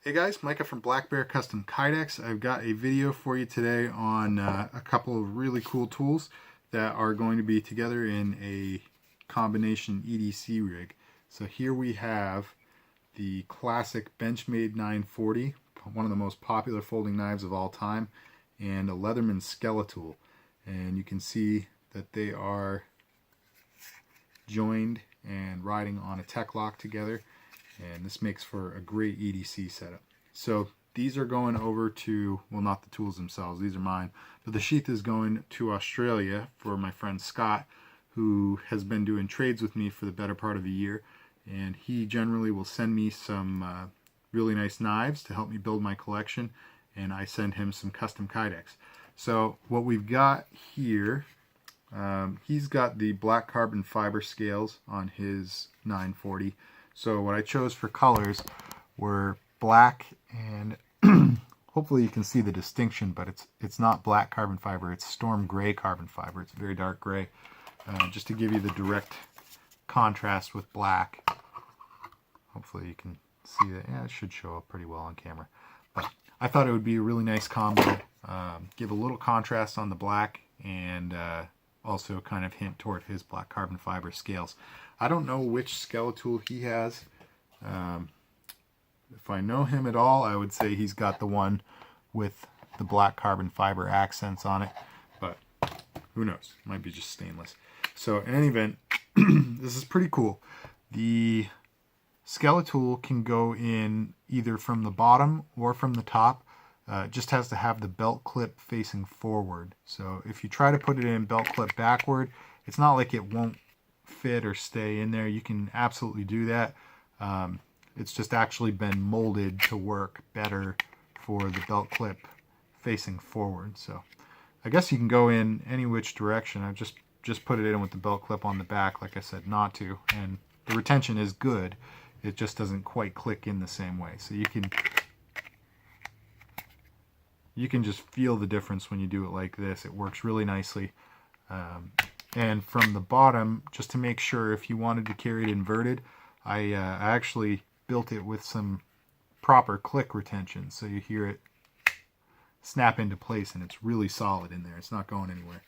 Hey guys, Micah from blackbearcustomkydex. I've got a video for you today on a couple of really cool tools that are going to be together in a combination EDC rig. So here we have the classic Benchmade 940, one of the most popular folding knives of all time, and a Leatherman Skeletool. And you can see that they are joined and riding on a tech lock together. And this makes for a great EDC setup. So these are going over to, well, not the tools themselves, these are mine, but the sheath is going to Australia for my friend Scott, who has been doing trades with me for the better part of a year. And he generally will send me some really nice knives to help me build my collection, and I send him some custom Kydex. So what we've got here, he's got the black carbon fiber scales on his 940. So what I chose for colors were black, and hopefully you can see the distinction, but it's not black carbon fiber, it's storm gray carbon fiber. It's very dark gray, just to give you the direct contrast with black. Hopefully you can see that. Yeah, it should show up pretty well on camera. But I thought it would be a really nice combo. Give a little contrast on the black, and also kind of hint toward his black carbon fiber scales. I don't know which Skeletool he has. If I know him at all, I would say he's got the one with the black carbon fiber accents on it, but who knows? Might be just stainless. So in any event, this is pretty cool. The Skeletool can go in either from the bottom or from the top. It just has to have the belt clip facing forward. So if you try to put it in belt clip backward, it's not like it won't fit or stay in there. You can absolutely do that. It's just actually been molded to work better for the belt clip facing forward. So I guess you can go in any which direction. I just put it in with the belt clip on the back, like I said not to, and the retention is good. It just doesn't quite click in the same way. So you can just feel the difference when you do it like this. It works really nicely. And from the bottom, just to make sure, if you wanted to carry it inverted, I actually built it with some proper click retention, so you hear it snap into place, and it's really solid in there. It's not going anywhere.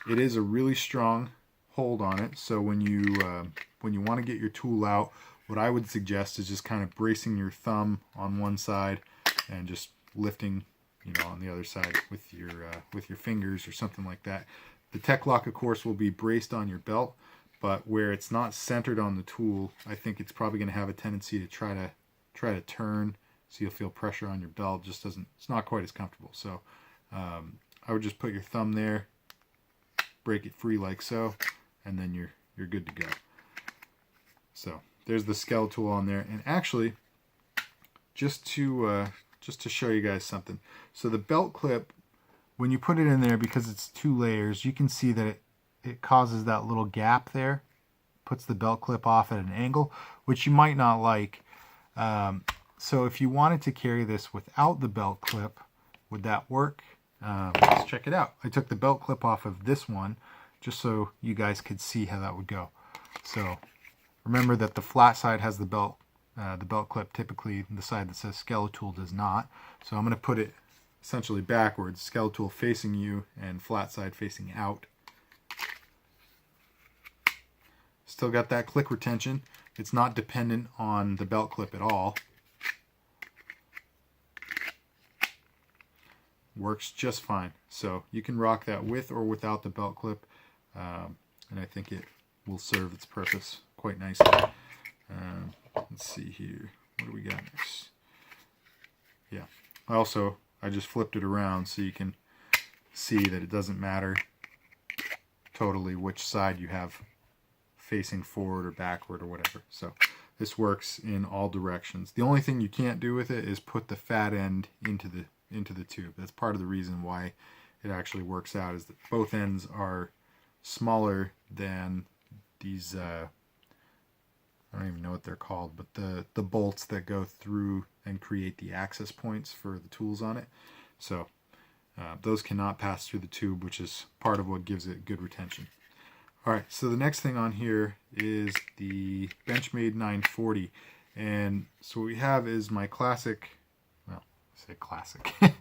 It is a really strong hold on it, so when you want to get your tool out, what I would suggest is just kind of bracing your thumb on one side and just lifting, on the other side with your fingers or something like that. The tech lock, of course, will be braced on your belt, but where it's not centered on the tool, I think it's probably going to have a tendency to try to turn, so you'll feel pressure on your belt. It's not quite as comfortable. So I would just put your thumb there, break it free like so, and then you're good to go. So there's the Skeletool on there, and actually, just to show you guys something. So the belt clip, when you put it in there, because it's two layers, you can see that it causes that little gap there, puts the belt clip off at an angle, which you might not like. So if you wanted to carry this without the belt clip, would that work? Let's check it out. I took the belt clip off of this one just so you guys could see how that would go. So remember that the flat side has the belt clip. Typically the side that says Skeletool does not. So I'm going to put it essentially backwards, Skeletool facing you and flat side facing out. Still got that click retention. It's not dependent on the belt clip at all. Works just fine. So you can rock that with or without the belt clip, and I think it will serve its purpose quite nicely. Let's see here. What do we got next? Yeah. I just flipped it around so you can see that it doesn't matter totally which side you have facing forward or backward or whatever. So this works in all directions. The only thing you can't do with it is put the fat end into the tube. That's part of the reason why it actually works out, is that both ends are smaller than these I don't even know what they're called, but the bolts that go through and create the access points for the tools on it. So those cannot pass through the tube, which is part of what gives it good retention. Alright, so the next thing on here is the Benchmade 940. And so what we have is my classic, well, I say classic. What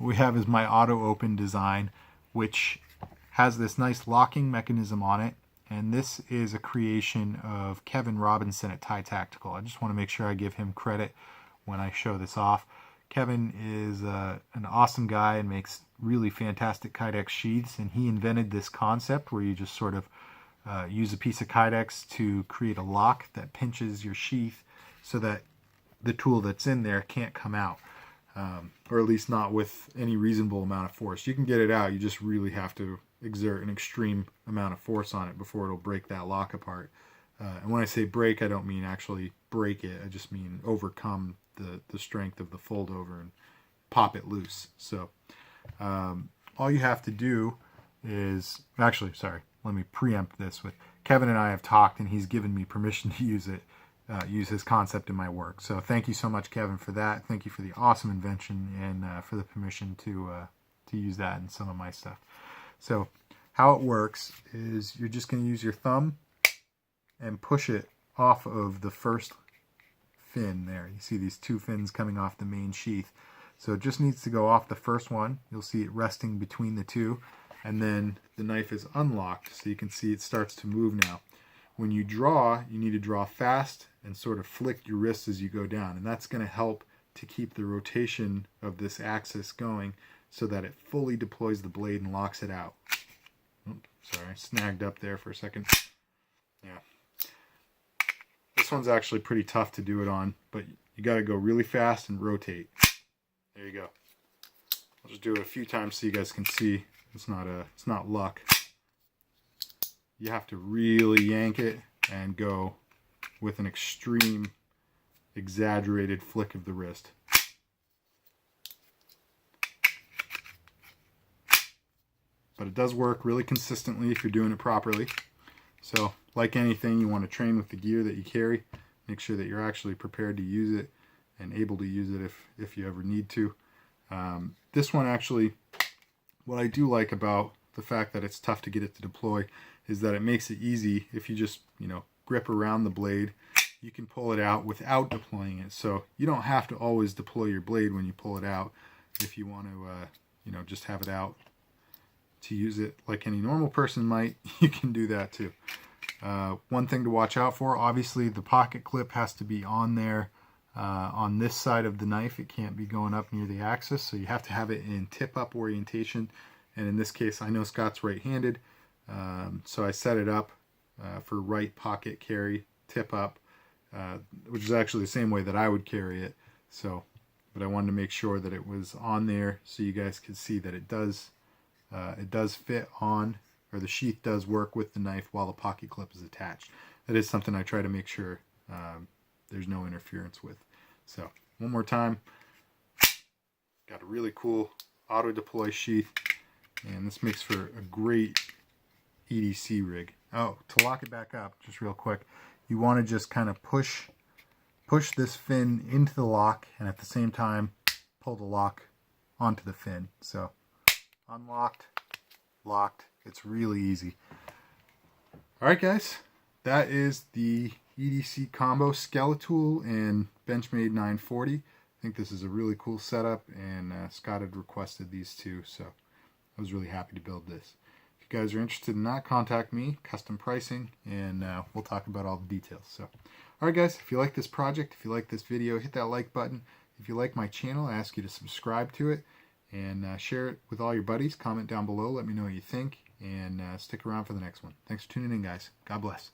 we have is my auto open design, which has this nice locking mechanism on it. And this is a creation of Kevin Robinson at Thai Tactical. I just want to make sure I give him credit when I show this off. Kevin is an awesome guy and makes really fantastic Kydex sheaths, and he invented this concept where you just sort of use a piece of Kydex to create a lock that pinches your sheath so that the tool that's in there can't come out, or at least not with any reasonable amount of force. You can get it out, you just really have to exert an extreme amount of force on it before it'll break that lock apart. And when I say break, I don't mean actually break it, I just mean overcome the strength of the fold over and pop it loose. So all you have to do is, actually, sorry, let me preempt this with Kevin and I have talked, and he's given me permission to use it, use his concept in my work. So thank you so much, Kevin, for that. Thank you for the awesome invention and for the permission to use that in some of my stuff. So how it works is you're just going to use your thumb and push it off of the first fin there. You see these two fins coming off the main sheath. So it just needs to go off the first one. You'll see it resting between the two, and then the knife is unlocked, so you can see it starts to move now. When you draw, you need to draw fast and sort of flick your wrists as you go down, and that's going to help to keep the rotation of this axis going so that it fully deploys the blade and locks it out. Oops, sorry, I snagged up there for a second. Yeah. This one's actually pretty tough to do it on, but you got to go really fast and rotate. There you go. I'll just do it a few times so you guys can see. It's not luck. You have to really yank it and go with an extreme, exaggerated flick of the wrist. But it does work really consistently if you're doing it properly. So, like anything, you want to train with the gear that you carry. Make sure that you're actually prepared to use it and able to use it if you ever need to. This one actually, what I do like about the fact that it's tough to get it to deploy is that it makes it easy. If you just, grip around the blade, you can pull it out without deploying it. So you don't have to always deploy your blade when you pull it out. If you want to, just have it out to use it like any normal person might, you can do that too. One thing to watch out for, obviously the pocket clip has to be on there on this side of the knife. It can't be going up near the axis, so you have to have it in tip-up orientation. And in this case, I know Scott's right-handed, so I set it up for right pocket carry, tip-up, which is actually the same way that I would carry it. So, but I wanted to make sure that it was on there so you guys could see that it does fit on, or the sheath does work with the knife while the pocket clip is attached. That is something I try to make sure there's no interference with. So one more time, got a really cool auto deploy sheath, and this makes for a great EDC rig. Oh, to lock it back up, just real quick, you want to just kind of push this fin into the lock, and at the same time pull the lock onto the fin. So unlocked, locked, it's really easy. Alright guys, that is the EDC combo Skeletool and Benchmade 940. I think this is a really cool setup, and Scott had requested these two, so I was really happy to build this. If you guys are interested in that, contact me, custom pricing, and we'll talk about all the details. So, alright guys, if you like this project, if you like this video, hit that like button. If you like my channel, I ask you to subscribe to it and share it with all your buddies. Comment down below, let me know what you think, and stick around for the next one. Thanks for tuning in, guys. God bless.